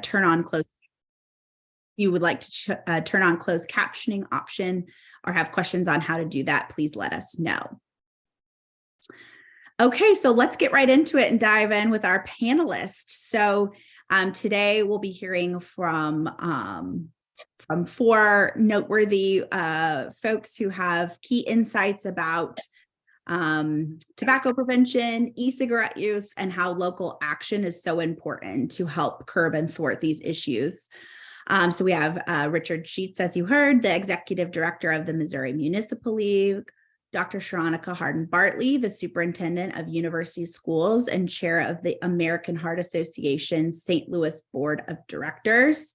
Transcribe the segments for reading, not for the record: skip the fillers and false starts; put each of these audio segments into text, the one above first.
turn on closed. If you would like to turn on closed captioning option or have questions on how to do that, please let us know. Okay, so let's get right into it and dive in with our panelists. So today we'll be hearing from four noteworthy folks who have key insights about tobacco prevention, e-cigarette use, and how local action is so important to help curb and thwart these issues. So we have Richard Sheets, as you heard, the Executive Director of the Missouri Municipal League, Dr. Charbek Hardin-Bartley, the Superintendent of University Schools and Chair of the American Heart Association St. Louis Board of Directors,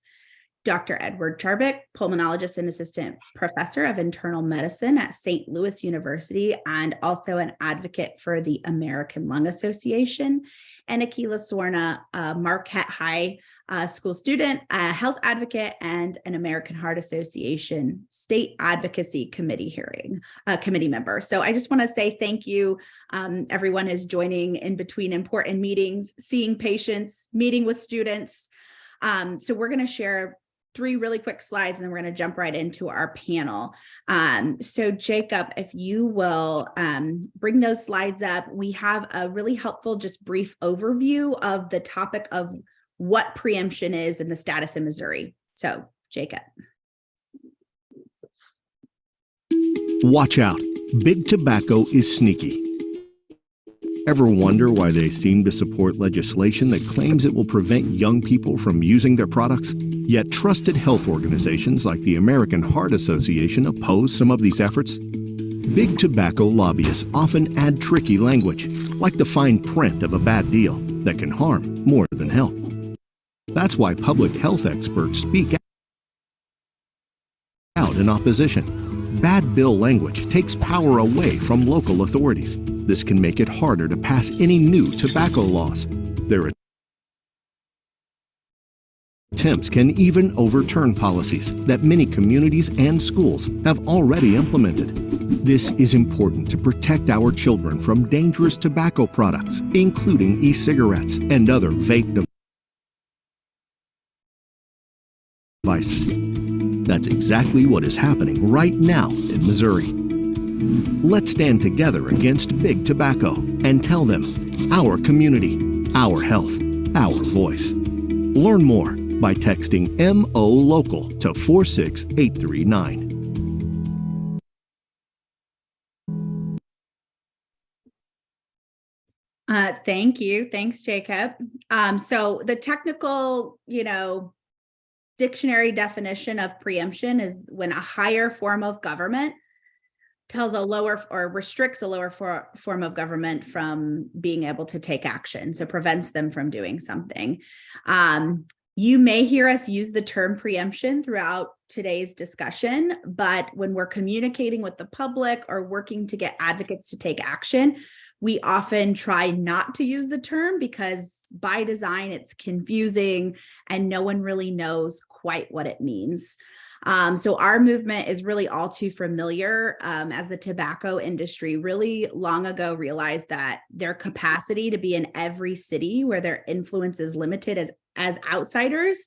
Dr. Edward Charbek, Pulmonologist and Assistant Professor of Internal Medicine at St. Louis University, and also an advocate for the American Lung Association, and Akhila Swarna, Marquette High School student, a health advocate, and an American Heart Association State Advocacy Committee member. So I just want to say thank you. Everyone is joining in between important meetings, seeing patients, meeting with students. So we're going to share 3 really quick slides, and then we're going to jump right into our panel. So Jacob, if you will bring those slides up, we have a really helpful, just brief overview of the topic of what preemption is and the status in Missouri. So Jacob. Watch out, big tobacco is sneaky. Ever wonder why they seem to support legislation that claims it will prevent young people from using their products? Yet trusted health organizations like the American Heart Association oppose some of these efforts. Big tobacco lobbyists often add tricky language, like the fine print of a bad deal, that can harm more than help. That's why public health experts speak out in opposition. Bad bill language takes power away from local authorities. This can make it harder to pass any new tobacco laws. Their attempts can even overturn policies that many communities and schools have already implemented. This is important to protect our children from dangerous tobacco products, including e-cigarettes and other vape devices. That's exactly what is happening right now in Missouri. Let's stand together against big tobacco and tell them our community, our health, our voice. Learn more by texting MO-LOCAL to 46839. Thank you. Thanks, Jacob. So the technical, dictionary definition of preemption is when a higher form of government tells a lower or restricts a lower form of government from being able to take action, so prevents them from doing something. You may hear us use the term preemption throughout today's discussion, but when we're communicating with the public or working to get advocates to take action, we often try not to use the term because by design it's confusing and no one really knows quite what it means. So our movement is really all too familiar as the tobacco industry really long ago realized that their capacity to be in every city where their influence is limited as outsiders,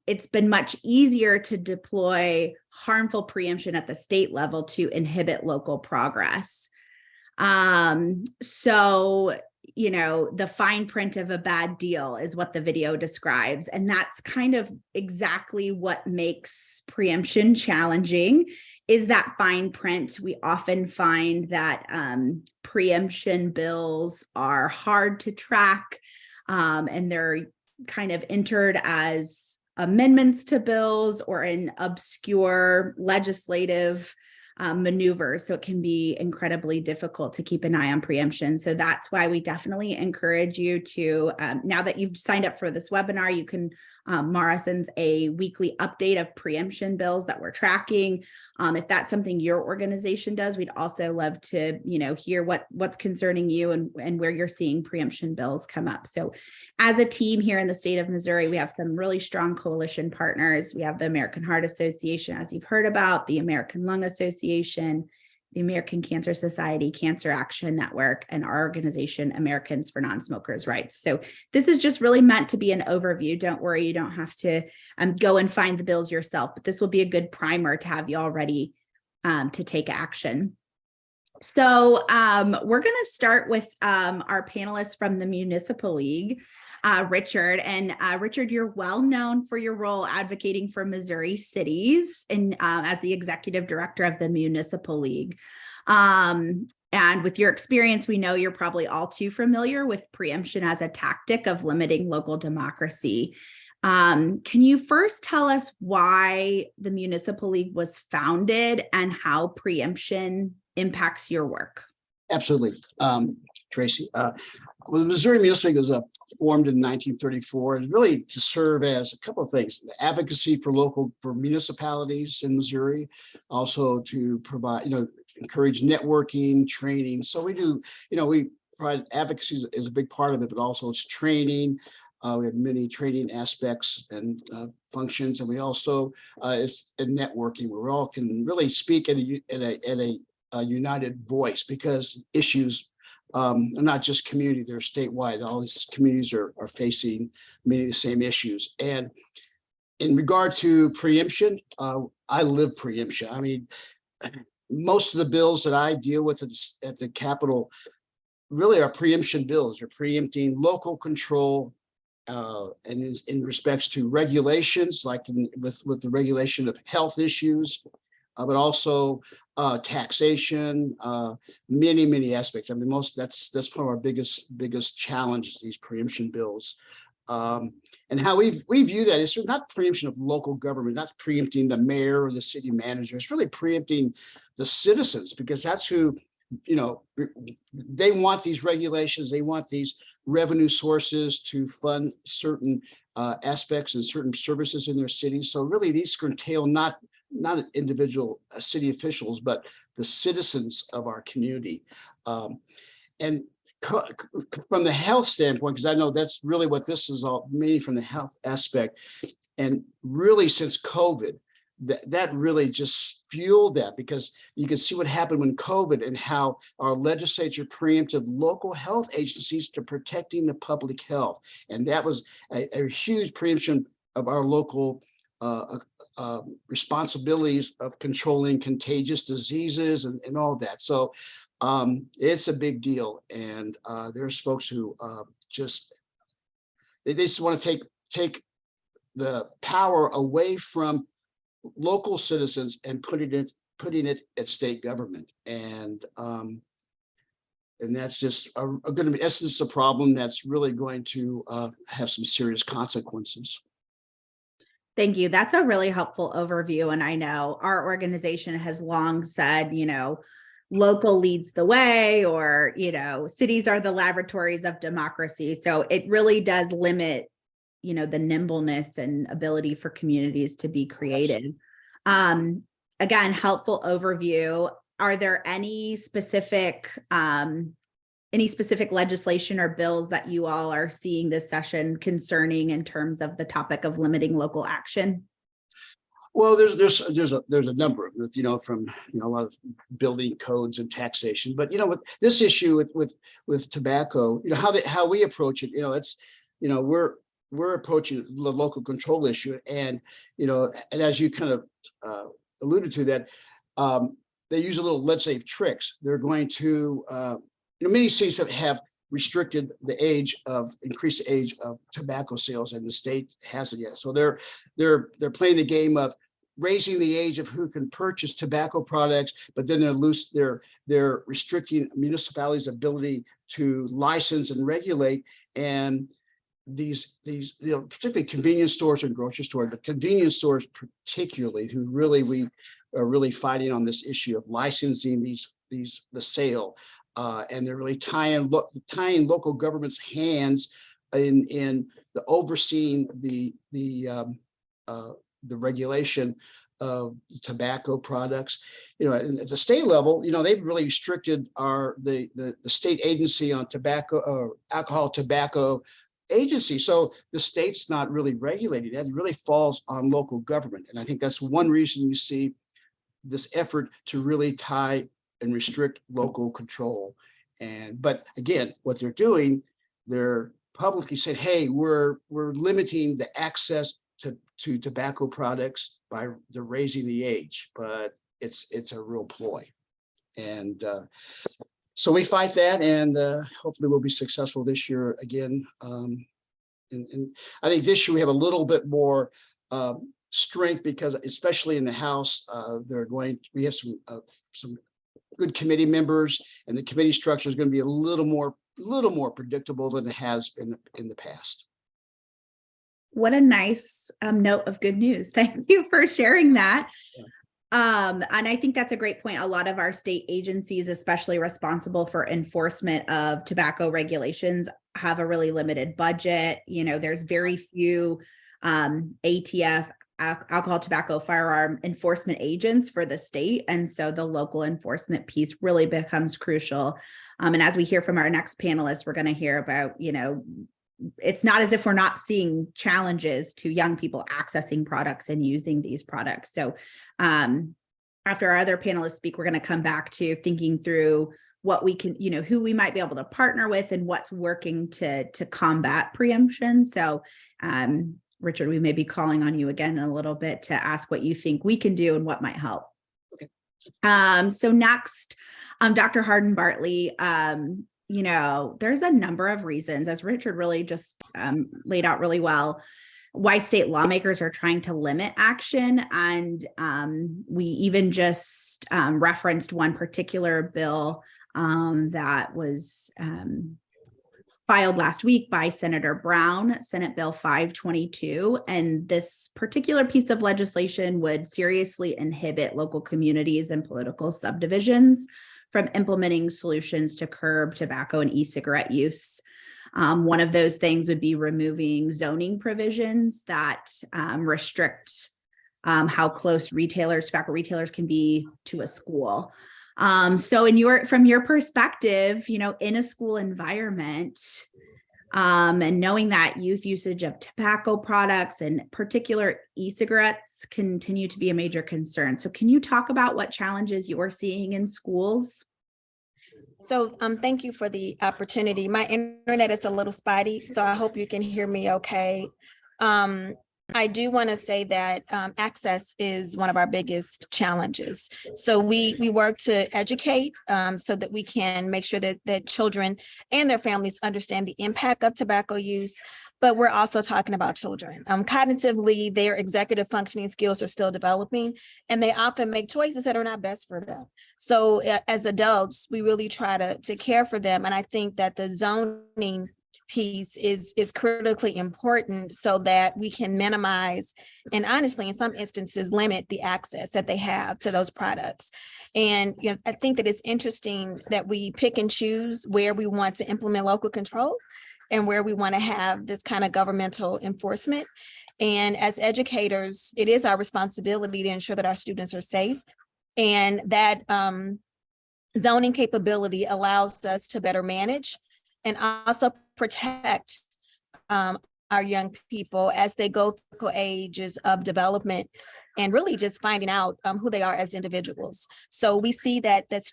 it's been much easier to deploy harmful preemption at the state level to inhibit local progress. The fine print of a bad deal is what the video describes. And that's kind of exactly what makes preemption challenging, is that fine print. We often find that preemption bills are hard to track, and they're kind of entered as amendments to bills or in obscure legislative maneuvers. So it can be incredibly difficult to keep an eye on preemption. So that's why we definitely encourage you to, now that you've signed up for this webinar, you can, Mara sends a weekly update of preemption bills that we're tracking. If that's something your organization does, we'd also love to, hear what's concerning you and where you're seeing preemption bills come up. So as a team here in the state of Missouri, we have some really strong coalition partners. We have the American Heart Association, as you've heard about, the American Lung Association, the American Cancer Society, Cancer Action Network, and our organization, Americans for Non-Smokers' Rights. So this is just really meant to be an overview. Don't worry, you don't have to go and find the bills yourself, but this will be a good primer to have you all ready to take action. So we're going to start with our panelists from the Municipal League. Richard. And Richard, you're well known for your role advocating for Missouri cities and as the executive director of the Municipal League. And with your experience, we know you're probably all too familiar with preemption as a tactic of limiting local democracy. Can you first tell us why the Municipal League was founded and how preemption impacts your work? Absolutely, Tracy. Well, the Missouri Municipal League was formed in 1934, and really to serve as a couple of things: the advocacy for municipalities in Missouri, also to provide, encourage networking, training. So we do, we provide advocacy is a big part of it, but also it's training. We have many training aspects and functions, and we also it's a networking where we all can really speak at a united voice, because issues are not just community, they're statewide. All these communities are facing many of the same issues. And in regard to preemption, I live preemption. I mean, most of the bills that I deal with at the Capitol really are preemption bills. They're preempting local control and in respects to regulations, like with the regulation of health issues, but also taxation, many aspects. I mean, that's one of our biggest challenges, these preemption bills. And how we view that is not preemption of local government, not preempting the mayor or the city manager. It's really preempting the citizens, because that's who, they want these regulations, they want these revenue sources to fund certain aspects and certain services in their cities. So really these curtail not individual city officials, but the citizens of our community. And from the health standpoint, because I know that's really what this is all, mainly from the health aspect, and really since COVID, that really just fueled that, because you can see what happened when COVID and how our legislature preempted local health agencies to protecting the public health. And that was a huge preemption of our local responsibilities of controlling contagious diseases and all that. So it's a big deal. And there's folks who they just want to take the power away from local citizens and putting it at state government. And that's just going to be essence a problem that's really going to have some serious consequences. Thank you. That's a really helpful overview. And I know our organization has long said, local leads the way, or, cities are the laboratories of democracy. So it really does limit, the nimbleness and ability for communities to be creative. Again, helpful overview. Are there any specific legislation or bills that you all are seeing this session concerning in terms of the topic of limiting local action? Well, there's a number of them, from a lot of building codes and taxation. But with this issue with tobacco, how we approach it, it's we're approaching the local control issue, and and as you kind of alluded to, that they use a little legislative tricks. They're going to many cities have restricted increased the age of tobacco sales, and the state hasn't yet. So they're playing the game of raising the age of who can purchase tobacco products, but then they're restricting municipalities' ability to license and regulate. And these particularly convenience stores and grocery stores, but convenience stores particularly, who we are really fighting on this issue of licensing the sale. And they're really tying local government's hands in the overseeing the regulation of tobacco products. At the state level, they've really restricted the state agency on tobacco or alcohol tobacco agency. So the state's not really regulating that. It really falls on local government. And I think that's one reason you see this effort to really tie and restrict local control. But again, what they're doing, they're publicly saying, hey, we're limiting the access to tobacco products by the raising the age, but it's a real ploy. And so we fight that, and hopefully we'll be successful this year again. And I think this year we have a little bit more strength, because especially in the House, we have some good committee members, and the committee structure is going to be a little more predictable than it has been in the past. What a nice note of good news. Thank you for sharing that. Yeah. And I think that's a great point. A lot of our state agencies, especially responsible for enforcement of tobacco regulations, have a really limited budget. You know, there's very few ATF, alcohol, tobacco, firearm enforcement agents for the state. And so the local enforcement piece really becomes crucial. And as we hear from our next panelist, we're going to hear about, you know, it's not as if we're not seeing challenges to young people accessing products and using these products. So after our other panelists speak, we're going to come back to thinking through what we can, you know, who we might be able to partner with and what's working to combat preemption. So Richard, we may be calling on you again in a little bit to ask what you think we can do and what might help. Okay. So next, Dr. Hardin-Bartley, you know, there's a number of reasons, as Richard really just laid out really well, why state lawmakers are trying to limit action. And we even just referenced one particular bill that was filed last week by Senator Brown, Senate Bill 522. And this particular piece of legislation would seriously inhibit local communities and political subdivisions from implementing solutions to curb tobacco and e-cigarette use. One of those things would be removing zoning provisions that restrict how close tobacco retailers can be to a school. So from your perspective, you know, in a school environment, and knowing that youth usage of tobacco products and particular e-cigarettes continue to be a major concern. So can you talk about what challenges you are seeing in schools? So thank you for the opportunity. My internet is a little spotty, so I hope you can hear me okay. I do want to say that access is one of our biggest challenges. So we work to educate so that we can make sure that children and their families understand the impact of tobacco use, but we're also talking about children. Cognitively, their executive functioning skills are still developing, and they often make choices that are not best for them. So as adults, we really try to care for them. And I think that the zoning piece is critically important so that we can minimize and honestly, in some instances, limit the access that they have to those products. And you know, I think that it's interesting that we pick and choose where we want to implement local control and where we want to have this kind of governmental enforcement. And as educators, it is our responsibility to ensure that our students are safe, and that zoning capability allows us to better manage and also protect our young people as they go through ages of development and really just finding out who they are as individuals. So we see that there's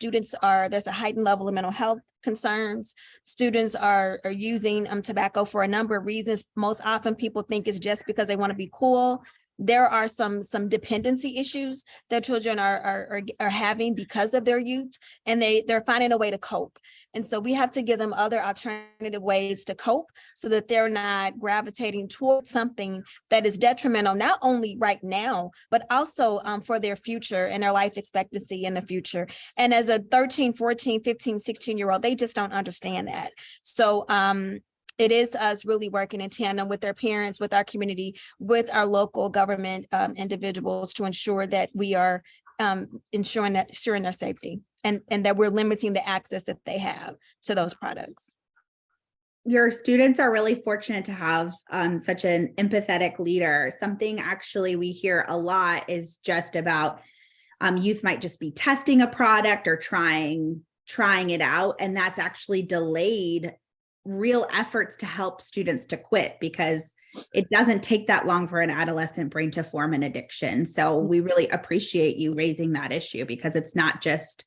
a heightened level of mental health concerns. Students are using tobacco for a number of reasons. Most often people think it's just because they want to be cool. There are some dependency issues that children are having because of their youth, and they're finding a way to cope. And so we have to give them other alternative ways to cope so that they're not gravitating towards something that is detrimental, not only right now, but also for their future and their life expectancy in the future. And as a 13, 14, 15, 16-year-old, they just don't understand that. So it is us really working in tandem with their parents, with our community, with our local government individuals to ensure that we are ensuring their safety and that we're limiting the access that they have to those products. Your students are really fortunate to have such an empathetic leader. Something actually we hear a lot is just about youth might just be testing a product or trying it out, and that's actually delayed real efforts to help students to quit, because it doesn't take that long for an adolescent brain to form an addiction. So we really appreciate you raising that issue, because it's not just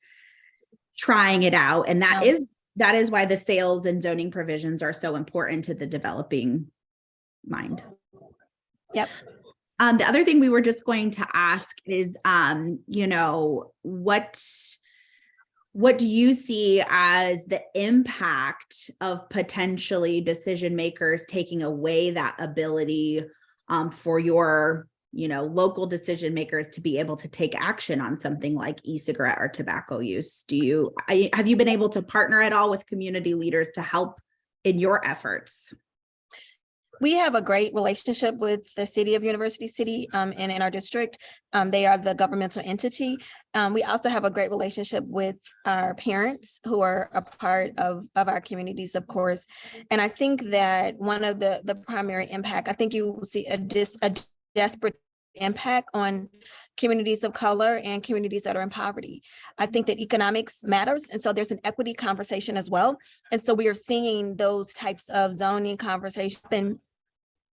trying it out. And that Yeah. is why the sales and zoning provisions are so important to the developing mind. Yep. The other thing we were just going to ask is, what do you see as the impact of potentially decision makers taking away that ability for your, local decision makers to be able to take action on something like e-cigarette or tobacco use? Have you been able to partner at all with community leaders to help in your efforts? We have a great relationship with the city of University City and in our district. They are the governmental entity. We also have a great relationship with our parents who are a part of our communities, of course. And I think that one of the primary impact, I think you will see a desperate impact on communities of color and communities that are in poverty. I think that economics matters. And so there's an equity conversation as well. And so we are seeing those types of zoning conversations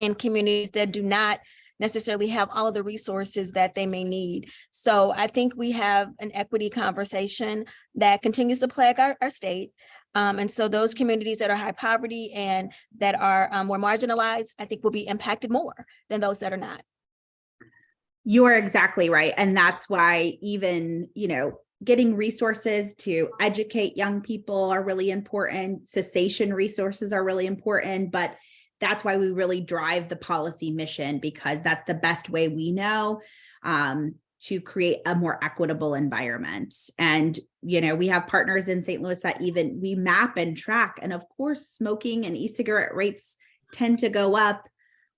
in communities that do not necessarily have all of the resources that they may need. So I think we have an equity conversation that continues to plague our state. And so those communities that are high poverty and that are more marginalized, I think will be impacted more than those that are not. You are exactly right. And that's why even, getting resources to educate young people are really important. Cessation resources are really important, but that's why we really drive the policy mission, because that's the best way we know to create a more equitable environment. And, we have partners in St. Louis that even we map and track. And of course, smoking and e-cigarette rates tend to go up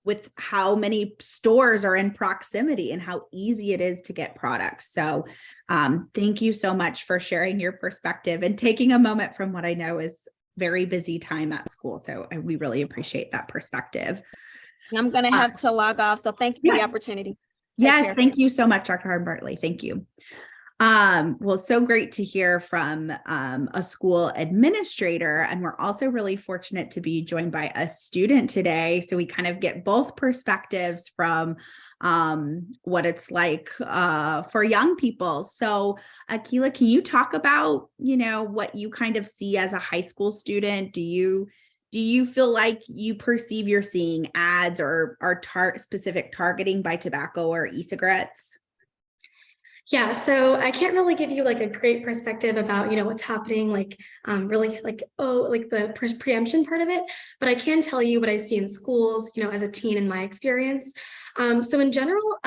with how many stores are in proximity and how easy it is to get products. So thank you so much for sharing your perspective and taking a moment from what I know is very busy time at school. So we really appreciate that perspective. I'm going to have to log off. So thank you for the opportunity. Take care. Thank you so much, Dr. Hardin-Bartley. Thank you. Well, so great to hear from a school administrator. And we're also really fortunate to be joined by a student today. So we kind of get both perspectives from what it's like for young people. So Akhila, can you talk about, what you kind of see as a high school student? Do you feel like you perceive you're seeing ads or specific targeting by tobacco or e-cigarettes? Yeah, so I can't really give you like a great perspective about, what's happening, really the preemption part of it, but I can tell you what I see in schools, as a teen in my experience. So in general,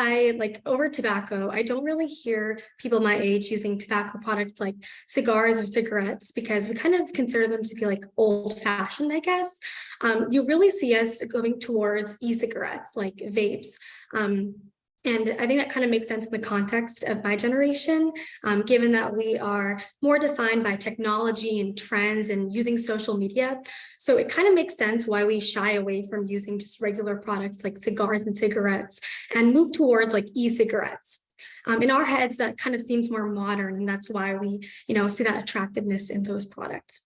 over tobacco, I don't really hear people my age using tobacco products like cigars or cigarettes because we kind of consider them to be like old fashioned, I guess. You really see us going towards e-cigarettes like vapes. And I think that kind of makes sense in the context of my generation, given that we are more defined by technology and trends and using social media. So it kind of makes sense why we shy away from using just regular products like cigars and cigarettes and move towards like e-cigarettes. In our heads, that kind of seems more modern, and that's why we, see that attractiveness in those products.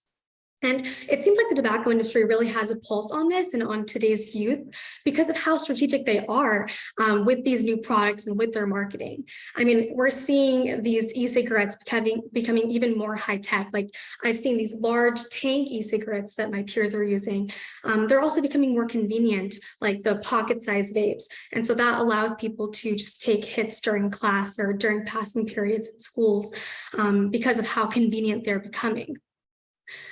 And it seems like the tobacco industry really has a pulse on this and on today's youth because of how strategic they are with these new products and with their marketing. I mean, we're seeing these e-cigarettes becoming even more high tech. Like I've seen these large tank e-cigarettes that my peers are using. They're also becoming more convenient, like the pocket-sized vapes. And so that allows people to just take hits during class or during passing periods in schools because of how convenient they're becoming.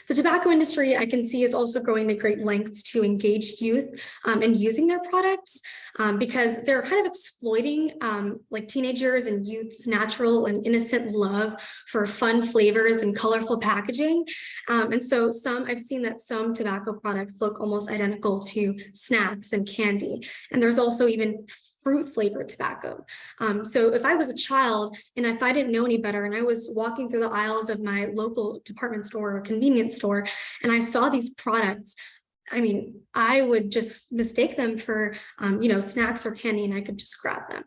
The tobacco industry, I can see, is also going to great lengths to engage youth in using their products because they're kind of exploiting like teenagers and youth's natural and innocent love for fun flavors and colorful packaging. And so I've seen that some tobacco products look almost identical to snacks and candy. And there's also even fruit flavored tobacco. So if I was a child and if I didn't know any better and I was walking through the aisles of my local department store or convenience store and I saw these products, I mean, I would just mistake them for, snacks or candy and I could just grab them.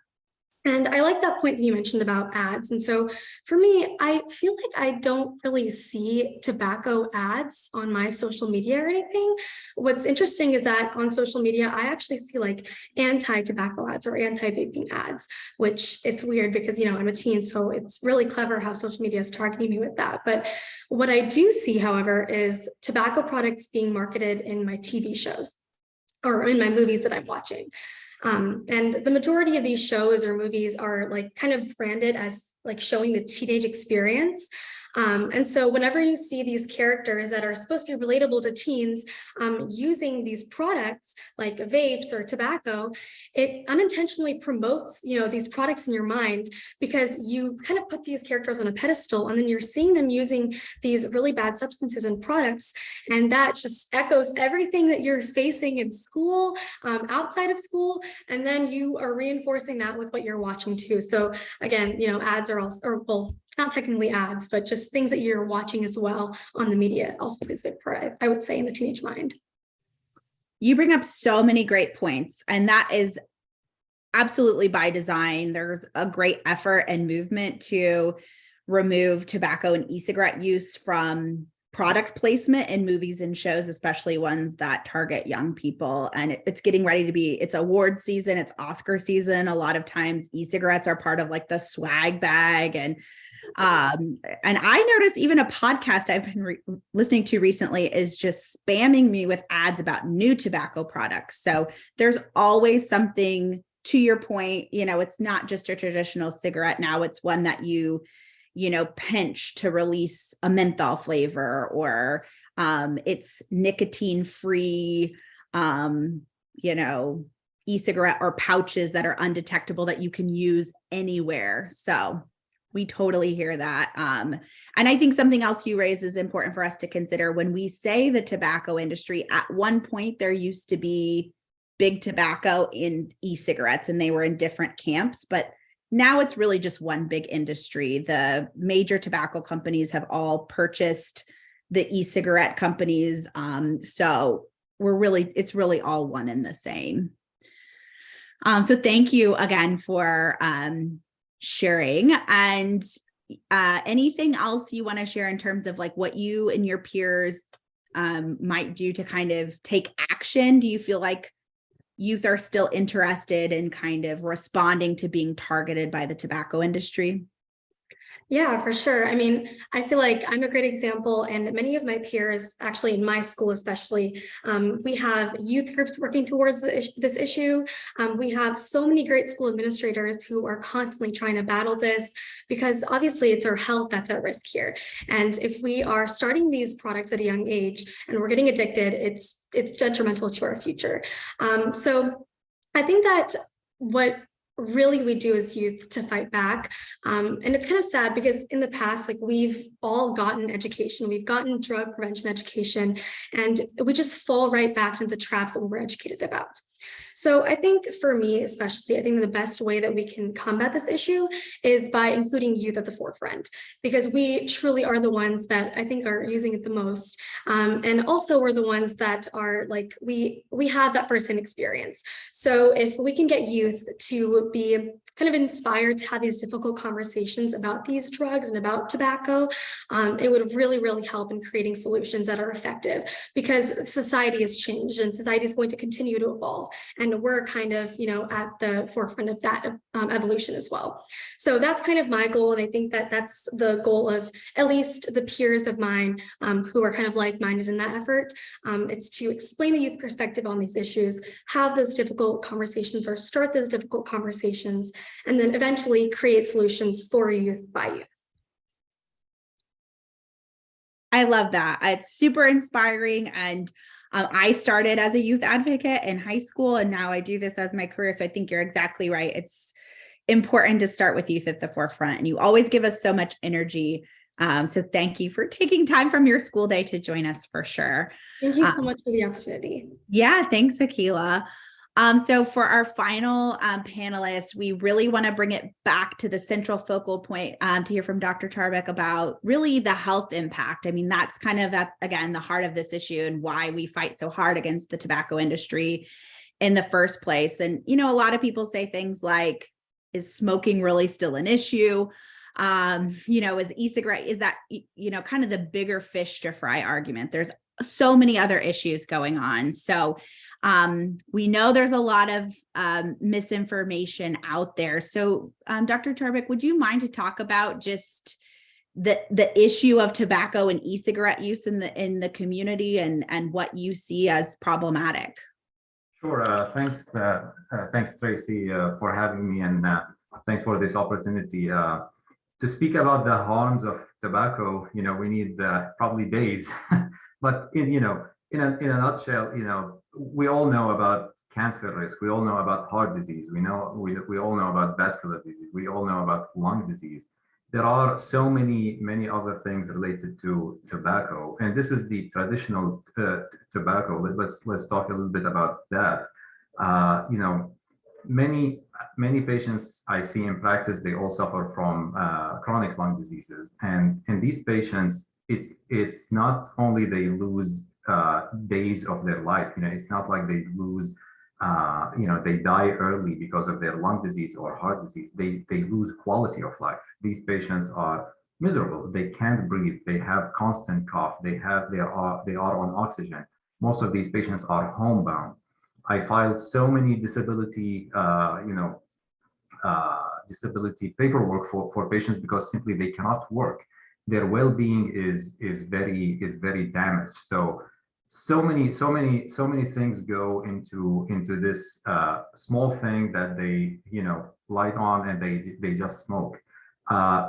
And I like that point that you mentioned about ads. And so for me, I feel like I don't really see tobacco ads on my social media or anything. What's interesting is that on social media, I actually see like anti-tobacco ads or anti-vaping ads, which it's weird because, you know, I'm a teen, so it's really clever how social media is targeting me with that. But what I do see, however, is tobacco products being marketed in my TV shows or in my movies that I'm watching. And the majority of these shows or movies are like kind of branded as like showing the teenage experience. And so whenever you see these characters that are supposed to be relatable to teens using these products like vapes or tobacco, it unintentionally promotes, you know, these products in your mind because you kind of put these characters on a pedestal and then you're seeing them using these really bad substances and products. And that just echoes everything that you're facing in school, outside of school, and then you are reinforcing that with what you're watching too. So again, you know, ads are also, or well, not technically ads, but just things that you're watching as well on the media also plays a big part, I would say, in the teenage mind. You bring up so many great points, and that is absolutely by design. There's a great effort and movement to remove tobacco and e-cigarette use from product placement in movies and shows, especially ones that target young people. And it's getting ready to be, it's award season, it's Oscar season. A lot of times e-cigarettes are part of like the swag bag. And I noticed even a podcast I've been listening to recently is just spamming me with ads about new tobacco products. So there's always something, to your point, you know, it's not just a traditional cigarette. Now it's one that you know, pinch to release a menthol flavor, or it's nicotine free, you know, e-cigarette or pouches that are undetectable that you can use anywhere. So we totally hear that. And I think something else you raise is important for us to consider when we say the tobacco industry. At one point, there used to be big tobacco in e-cigarettes, and they were in different camps, but now it's really just one big industry. The major tobacco companies have all purchased the e-cigarette companies. So it's really all one and the same. So thank you again for sharing. And anything else you want to share in terms of like what you and your peers might do to kind of take action? Do you feel like youth are still interested in kind of responding to being targeted by the tobacco industry? Yeah, for sure. I mean, I feel like I'm a great example, and many of my peers, actually in my school especially, we have youth groups working towards this issue. We have so many great school administrators who are constantly trying to battle this because obviously it's our health that's at risk here. And if we are starting these products at a young age and we're getting addicted, it's detrimental to our future. So I think that what really we do as youth to fight back. And it's kind of sad because in the past, like we've all gotten education, we've gotten drug prevention education, and we just fall right back into the traps that we were educated about. So I think for me, especially, I think the best way that we can combat this issue is by including youth at the forefront, because we truly are the ones that I think are using it the most. And also we're the ones that are like, we have that firsthand experience. So if we can get youth to be kind of inspired to have these difficult conversations about these drugs and about tobacco, it would really, really help in creating solutions that are effective, because society has changed and society is going to continue to evolve. And we're kind of, you know, at the forefront of that evolution as well. So that's kind of my goal. And I think that that's the goal of at least the peers of mine who are kind of like-minded in that effort. It's to explain the youth perspective on these issues, have those difficult conversations or start those difficult conversations, and then eventually create solutions for youth by youth. I love that. It's super inspiring. And I started as a youth advocate in high school, and now I do this as my career. So I think you're exactly right. It's important to start with youth at the forefront, and you always give us so much energy. So thank you for taking time from your school day to join us for sure. Thank you so much for the opportunity. Yeah, thanks, Akhila. So for our final panelist, we really want to bring it back to the central focal point to hear from Dr. Charbek about really the health impact. I mean, that's kind of at, again, the heart of this issue and why we fight so hard against the tobacco industry in the first place. And, you know, a lot of people say things like, is smoking really still an issue? Is e-cigarette, is that, kind of the bigger fish to fry argument? There's so many other issues going on. So we know there's a lot of misinformation out there. So Dr. Charbek, would you mind to talk about just the issue of tobacco and e-cigarette use in the community and what you see as problematic? Sure. Thanks, Tracy, for having me, and thanks for this opportunity to speak about the harms of tobacco. We need probably days, but in a nutshell, we all know about cancer risk. We all know about heart disease. We all know about vascular disease. We all know about lung disease. There are so many other things related to tobacco, and this is the traditional tobacco. Let's talk a little bit about that. Many patients I see in practice, they all suffer from chronic lung diseases, and these patients, it's not only they lose days of their life. It's not like they lose. They die early because of their lung disease or heart disease. They lose quality of life. These patients are miserable. They can't breathe. They have constant cough. They are on oxygen. Most of these patients are homebound. I filed so many disability paperwork for patients because simply they cannot work. Their well-being is very damaged. So many things go into this small thing that they light on and they just smoke.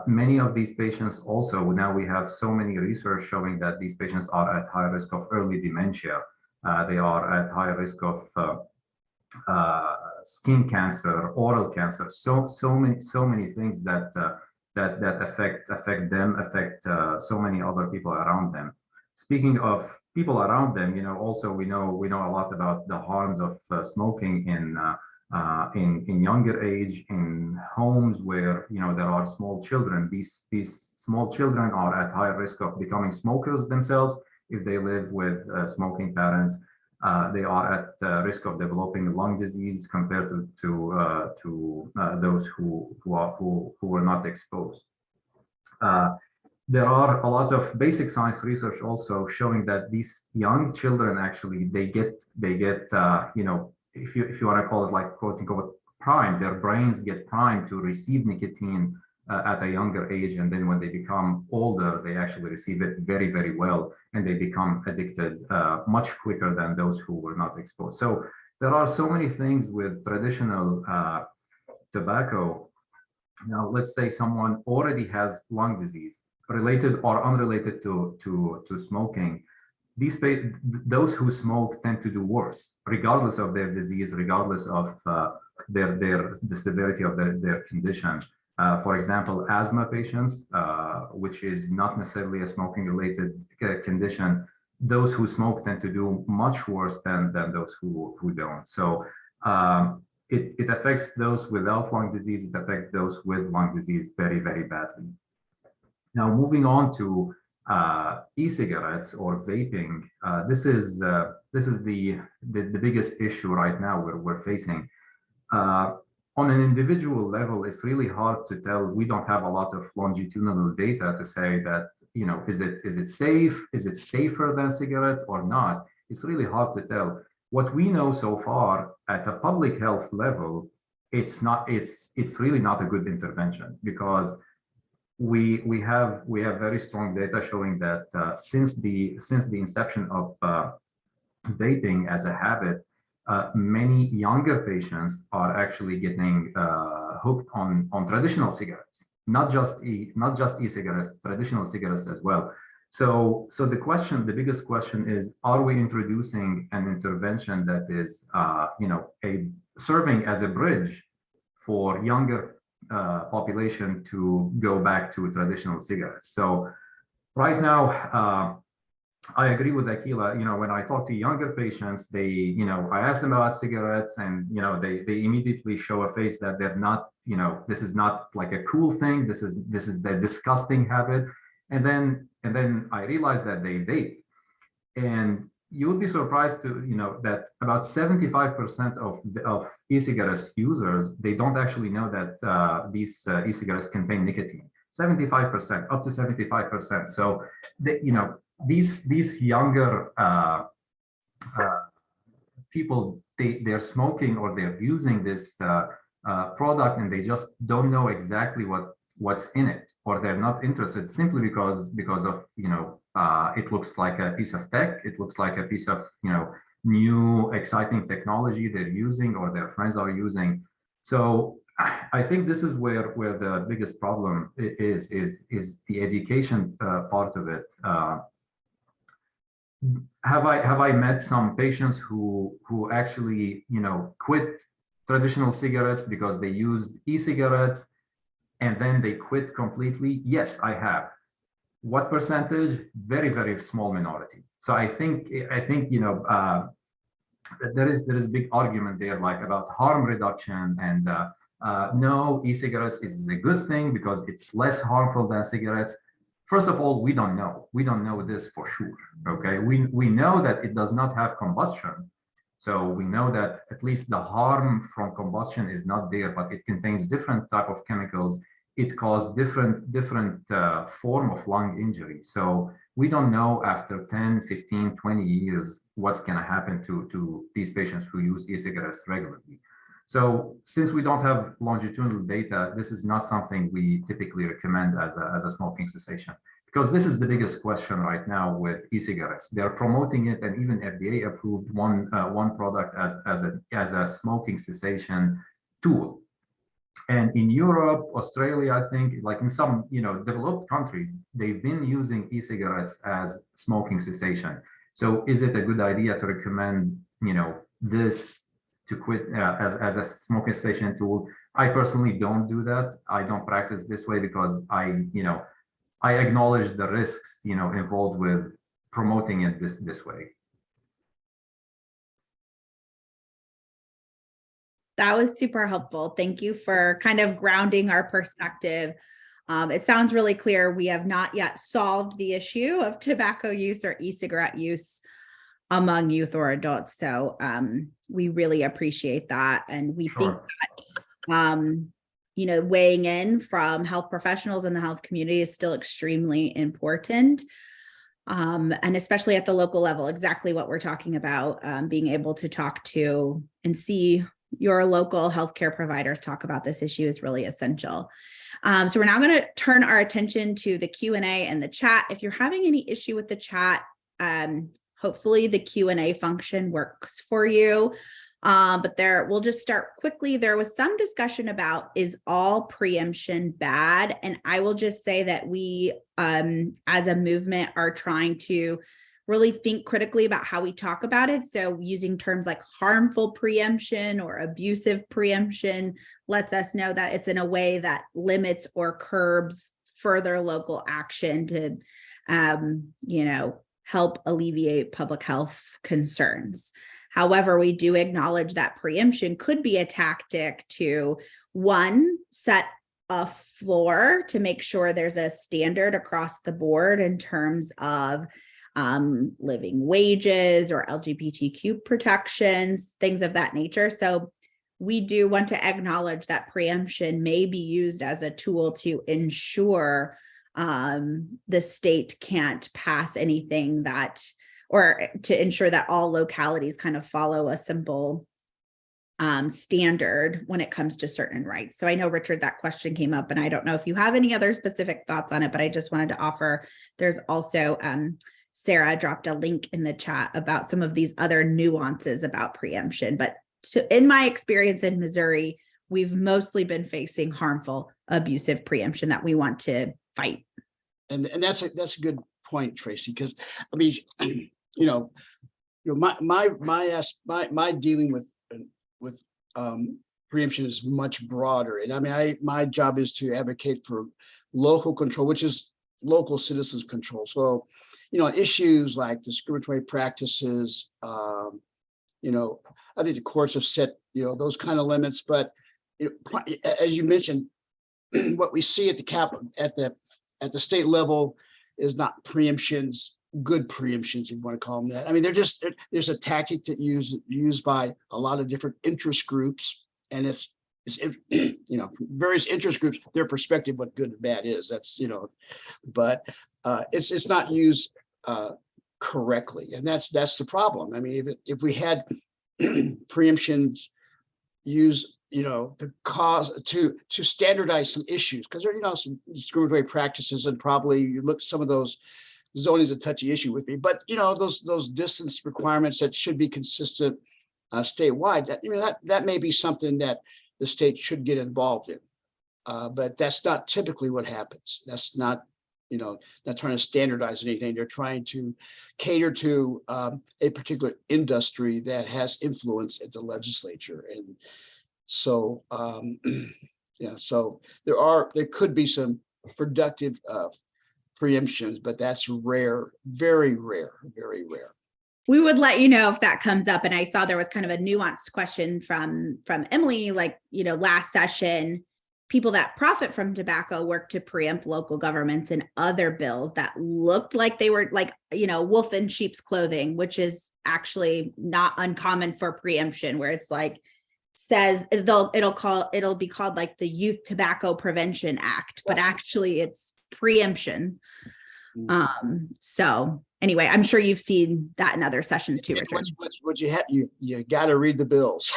Many of these patients also, now we have so many research showing that these patients are at high risk of early dementia. They are at high risk of skin cancer, oral cancer. So many things that affect them, affect so many other people around them. Speaking of people around them, also we know a lot about the harms of smoking in younger age, in homes where there are small children. These small children are at high risk of becoming smokers themselves if they live with smoking parents. They are at risk of developing lung disease compared to those who were not exposed. There are a lot of basic science research also showing that these young children actually they get if you want to call it like quote unquote primed, their brains get primed to receive nicotine at a younger age, and then when they become older they actually receive it very well, and they become addicted much quicker than those who were not exposed. So there are so many things with traditional tobacco. Now let's say someone already has lung disease, related or unrelated to smoking. Those who smoke tend to do worse, regardless of their disease, regardless of the severity of their condition. For example, asthma patients, which is not necessarily a smoking-related condition, those who smoke tend to do much worse than those who don't. So it affects those without lung disease. It affects those with lung disease very badly. Now, moving on to e-cigarettes or vaping, this is the biggest issue right now we're facing. On an individual level, it's really hard to tell. We don't have a lot of longitudinal data to say that is it safe? Is it safer than cigarette or not? It's really hard to tell. What we know so far at a public health level, it's really not a good intervention, because we have very strong data showing that since the inception of vaping as a habit, many younger patients are actually getting hooked on traditional cigarettes, not just e-cigarettes, traditional cigarettes as well. So the biggest question is, are we introducing an intervention that is serving as a bridge for younger population to go back to traditional cigarettes? So right now, I agree with Akhila. When I talk to younger patients, I ask them about cigarettes, and they immediately show a face that they're not, this is not like a cool thing. This is the disgusting habit. And then I realize that they vape, and you would be surprised to know that about 75% of e-cigarettes users, they don't actually know that these e-cigarettes contain nicotine. 75%, up to 75%. So these younger people, they're smoking or they're using this product, and they just don't know exactly what's in it, or they're not interested simply because of it looks like a piece of tech, it looks like a piece of new exciting technology they're using or their friends are using. So I think this is where the biggest problem is the education part of it. Have I met some patients who actually quit traditional cigarettes because they used e-cigarettes and then they quit completely? Yes, I have. What percentage? Very, very small minority. So I think there is a big argument there, like about harm reduction, and no, e-cigarettes is a good thing because it's less harmful than cigarettes. First of all, we don't know. We don't know this for sure. Okay, we know that it does not have combustion. So we know that at least the harm from combustion is not there, but it contains different type of chemicals. It causes different form of lung injury. So we don't know after 10, 15, 20 years what's going to happen to these patients who use e-cigarettes regularly. So since we don't have longitudinal data, this is not something we typically recommend as a smoking cessation, because this is the biggest question right now with e-cigarettes. They're promoting it, and even FDA approved one product as a smoking cessation tool. And in Europe, Australia, I think, like in some developed countries, they've been using e-cigarettes as smoking cessation. So is it a good idea to recommend this to quit as a smoking cessation tool? I personally don't do that. I don't practice this way because I acknowledge the risks involved with promoting it this way. That was super helpful. Thank you for kind of grounding our perspective. It sounds really clear. We have not yet solved the issue of tobacco use or e-cigarette use among youth or adults. So we really appreciate that. And we think that, weighing in from health professionals in the health community is still extremely important. And especially at the local level, exactly what we're talking about, being able to talk to and see your local healthcare providers talk about this issue is really essential. So we're now going to turn our attention to the Q&A and the chat. If you're having any issue with the chat, hopefully the Q&A function works for you. But we'll just start quickly. There was some discussion about, is all preemption bad? And I will just say that we, as a movement, are trying to really think critically about how we talk about it. So using terms like harmful preemption or abusive preemption lets us know that it's in a way that limits or curbs further local action to, help alleviate public health concerns. However, we do acknowledge that preemption could be a tactic to, one, set a floor to make sure there's a standard across the board in terms of living wages or LGBTQ protections, things of that nature. So we do want to acknowledge that preemption may be used as a tool to ensure the state can't pass anything or to ensure that all localities kind of follow a simple standard when it comes to certain rights. So I know, Richard, that question came up, and I don't know if you have any other specific thoughts on it, but I just wanted to offer, there's also, Sarah dropped a link in the chat about some of these other nuances about preemption. But in my experience in Missouri, we've mostly been facing harmful, abusive preemption that we want to fight. And that's a good point, Tracy, because I mean, my dealing with preemption is much broader. And I mean, my job is to advocate for local control, which is local citizens control. So, issues like discriminatory practices, I think the courts have set, those kind of limits. But as you mentioned, what we see at the state level is not preemptions good preemptions, if you want to call them that. I mean, there's a tactic that used by a lot of different interest groups, and it's various interest groups, their perspective what good and bad is. That's but it's not used correctly, and that's the problem. I mean, if we had preemptions used to standardize some issues, because there are some discriminatory practices, and probably you look some of those. Zoning is a touchy issue with me, but those distance requirements that should be consistent statewide, that may be something that the state should get involved in, but that's not typically what happens. That's not not trying to standardize anything. They're trying to cater to a particular industry that has influence at the legislature, and so so there could be some productive preemptions, but that's rare, very rare, very rare. We would let you know if that comes up. And I saw there was kind of a nuanced question from Emily, like, last session, people that profit from tobacco work to preempt local governments and other bills that looked like they were like, wolf in sheep's clothing, which is actually not uncommon for preemption, where it's like, says it'll be called like the Youth Tobacco Prevention Act, but actually it's preemption. So anyway, I'm sure you've seen that in other sessions too, Richard. What you have, you got to read the bills.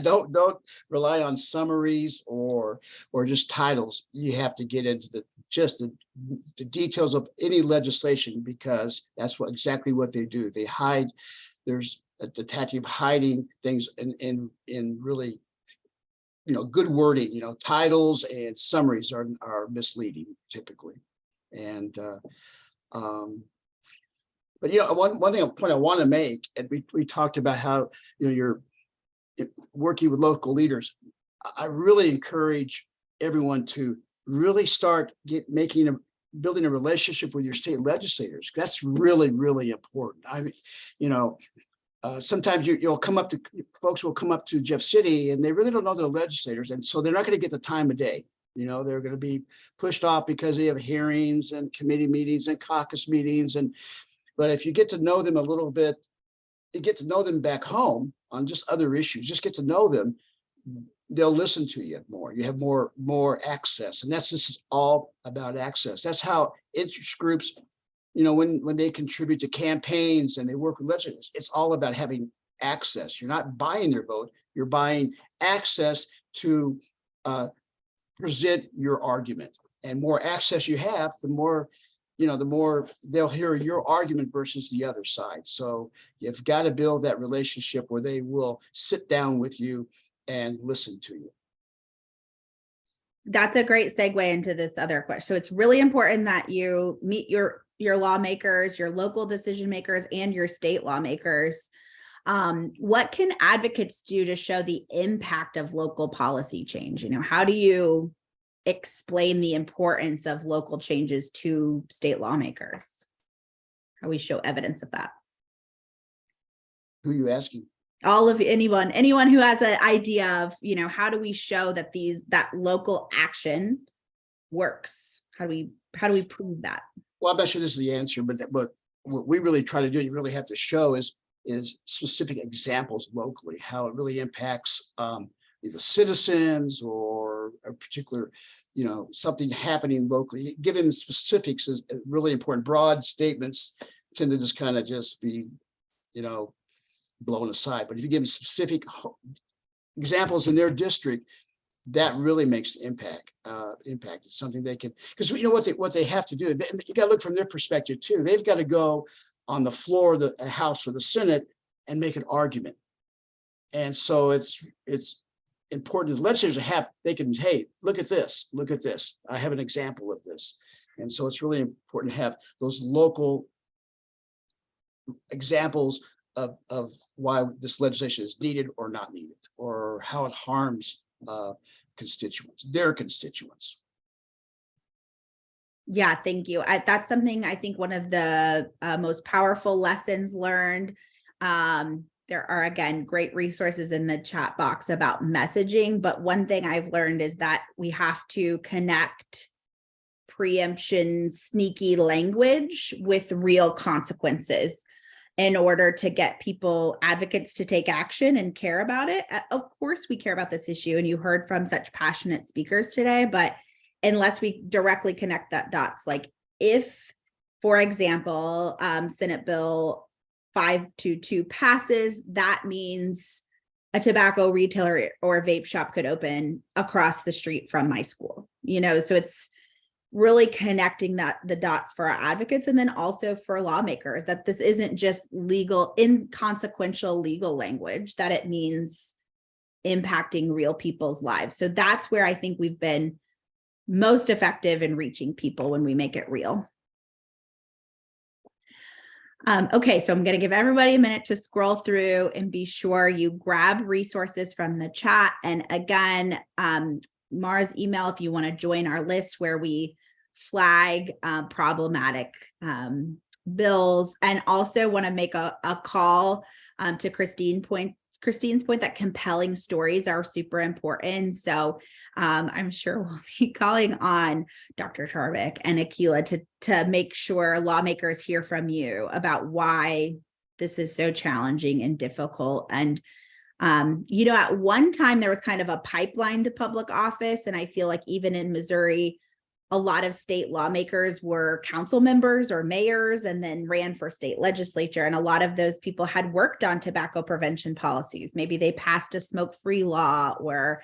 don't rely on summaries or just titles. You have to get into the details of any legislation, because that's exactly what they do. They hide. There's the tactic of hiding things in really good wording. Titles and summaries are misleading typically, and but one point I want to make, and we talked about how you're working with local leaders. I really encourage everyone to really start building a relationship with your state legislators. That's really, really important. I mean, sometimes folks will come up to Jeff City and they really don't know their legislators, and so they're not going to get the time of day. They're going to be pushed off because they have hearings and committee meetings and caucus meetings, but if you get to know them a little bit, you get to know them back home on just other issues, just get to know them, they'll listen to you more. You have more access, and this is all about access. That's how interest groups, when they contribute to campaigns and they work with legislators, it's all about having access. You're not buying their vote, you're buying access to present your argument. And more access you have, the more they'll hear your argument versus the other side. So you've got to build that relationship where they will sit down with you and listen to you. That's a great segue into this other question. So it's really important that you meet your lawmakers, your local decision makers, and your state lawmakers. What can advocates do to show the impact of local policy change? How do you explain the importance of local changes to state lawmakers? How we show evidence of that? Who are you asking? All of anyone who has an idea of, how do we show that that local action works? How do we prove that? Well, I'm not sure this is the answer, but what we really try to do, you really have to show is specific examples locally, how it really impacts either citizens or a particular, something happening locally. Giving specifics is really important. Broad statements tend to just be, blown aside. But if you give them specific examples in their district, that really makes the impact. It's something they can, because what they have to do. You got to look from their perspective too. They've got to go on the floor of the House or the Senate and make an argument. And so it's important. The legislators hey, look at this. I have an example of this. And so it's really important to have those local examples of why this legislation is needed or not needed, or how it harms their constituents. Yeah, thank you. That's something I think one of the most powerful lessons learned. There are, again, great resources in the chat box about messaging, but one thing I've learned is that we have to connect preemption, sneaky language with real consequences in order to get people, advocates, to take action and care about it. Of course, we care about this issue, and you heard from such passionate speakers today, but unless we directly connect that dots, like if, for example, Senate Bill 522 passes, that means a tobacco retailer or a vape shop could open across the street from my school, so it's really connecting the dots for our advocates, and then also for lawmakers, that this isn't just inconsequential legal language, that it means impacting real people's lives. So that's where I think we've been most effective in reaching people, when we make it real. Okay, so I'm going to give everybody a minute to scroll through and be sure you grab resources from the chat. And again, Mara's email, if you want to join our list where we flag problematic bills, and also want to make a call to Christine's point that compelling stories are super important. So I'm sure we'll be calling on Dr. Charbek and Akhila to make sure lawmakers hear from you about why this is so challenging and difficult. And at one time there was kind of a pipeline to public office, and I feel like even in Missouri, a lot of state lawmakers were council members or mayors and then ran for state legislature. And a lot of those people had worked on tobacco prevention policies. Maybe they passed a smoke-free law, or,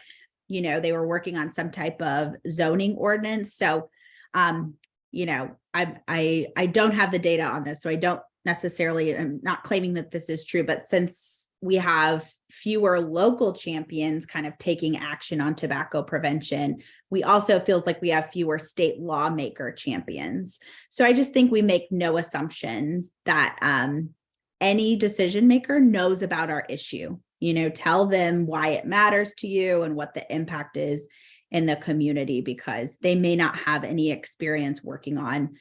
they were working on some type of zoning ordinance. So, I don't have the data on this, so I don't necessarily, I'm not claiming that this is true, but since we have fewer local champions kind of taking action on tobacco prevention, we also feels like we have fewer state lawmaker champions. So I just think we make no assumptions that any decision maker knows about our issue. Tell them why it matters to you and what the impact is in the community, because they may not have any experience working on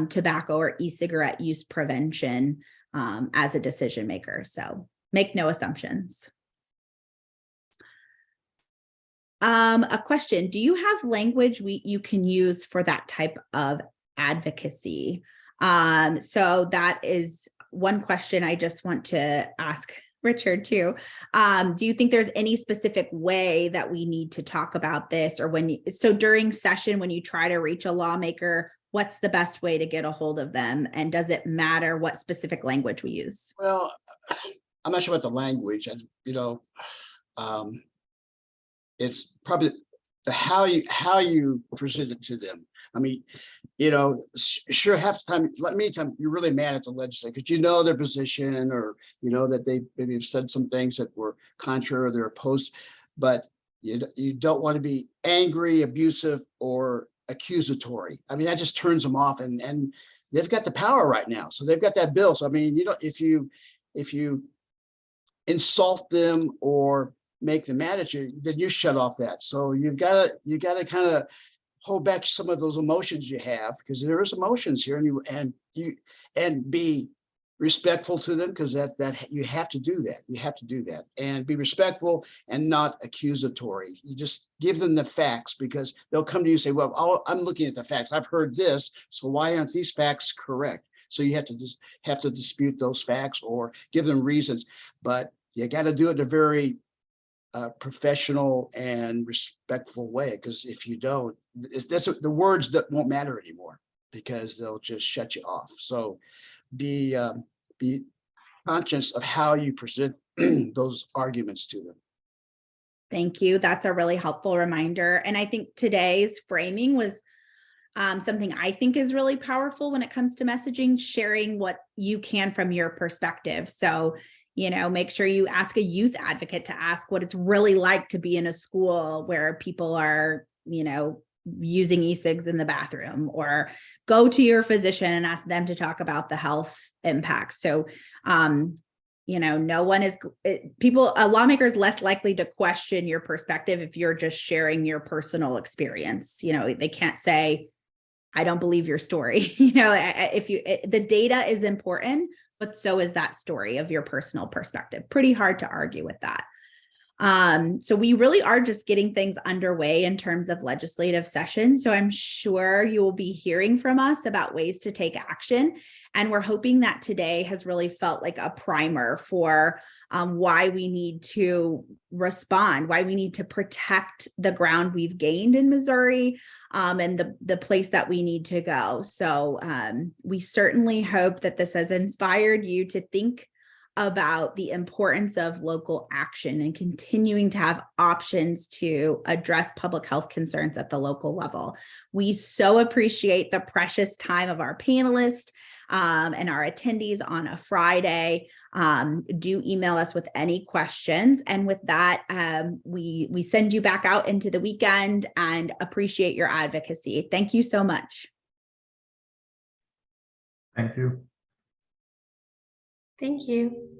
tobacco or e-cigarette use prevention as a decision maker. So make no assumptions. A question, do you have language you can use for that type of advocacy? So that is one question I just want to ask Richard too. Do you think there's any specific way that we need to talk about this, or so during session, when you try to reach a lawmaker, what's the best way to get a hold of them? And does it matter what specific language we use? Well, I'm not sure about the language, it's probably how you present it to them. I mean, sure, half the time, many times you're really mad at the legislature because their position, or that they maybe have said some things that were contrary or they're opposed, but you don't want to be angry, abusive, or accusatory. I mean, that just turns them off, and they've got the power right now, so they've got that bill. So I mean, if you insult them or make them mad at you, then you shut off that. So you gotta kind of hold back some of those emotions you have, because there is emotions here, and be respectful to them, because that you have to do that, and be respectful and not accusatory. You just give them the facts, because they'll come to you and say, well, I'm looking at the facts, I've heard this, so why aren't these facts correct? So you have to dispute those facts or give them reasons, but you got to do it in a very professional and respectful way, because if you don't, the words that won't matter anymore, because they'll just shut you off. So be conscious of how you present those arguments to them. Thank you. That's a really helpful reminder. And I think today's framing was something I think is really powerful when it comes to messaging, sharing what you can from your perspective. So, make sure you ask a youth advocate to ask what it's really like to be in a school where people are, using e-cigs in the bathroom, or go to your physician and ask them to talk about the health impacts. So, no one is a lawmaker is less likely to question your perspective if you're just sharing your personal experience. They can't say, I don't believe your story. The data is important, but so is that story of your personal perspective. Pretty hard to argue with that. So we really are just getting things underway in terms of legislative session. So I'm sure you will be hearing from us about ways to take action. And we're hoping that today has really felt like a primer for why we need to respond, why we need to protect the ground we've gained in Missouri, and the place that we need to go. So we certainly hope that this has inspired you to think about the importance of local action and continuing to have options to address public health concerns at the local level. We so appreciate the precious time of our panelists and our attendees on a Friday. Do email us with any questions. And with that, we send you back out into the weekend and appreciate your advocacy. Thank you so much. Thank you. Thank you.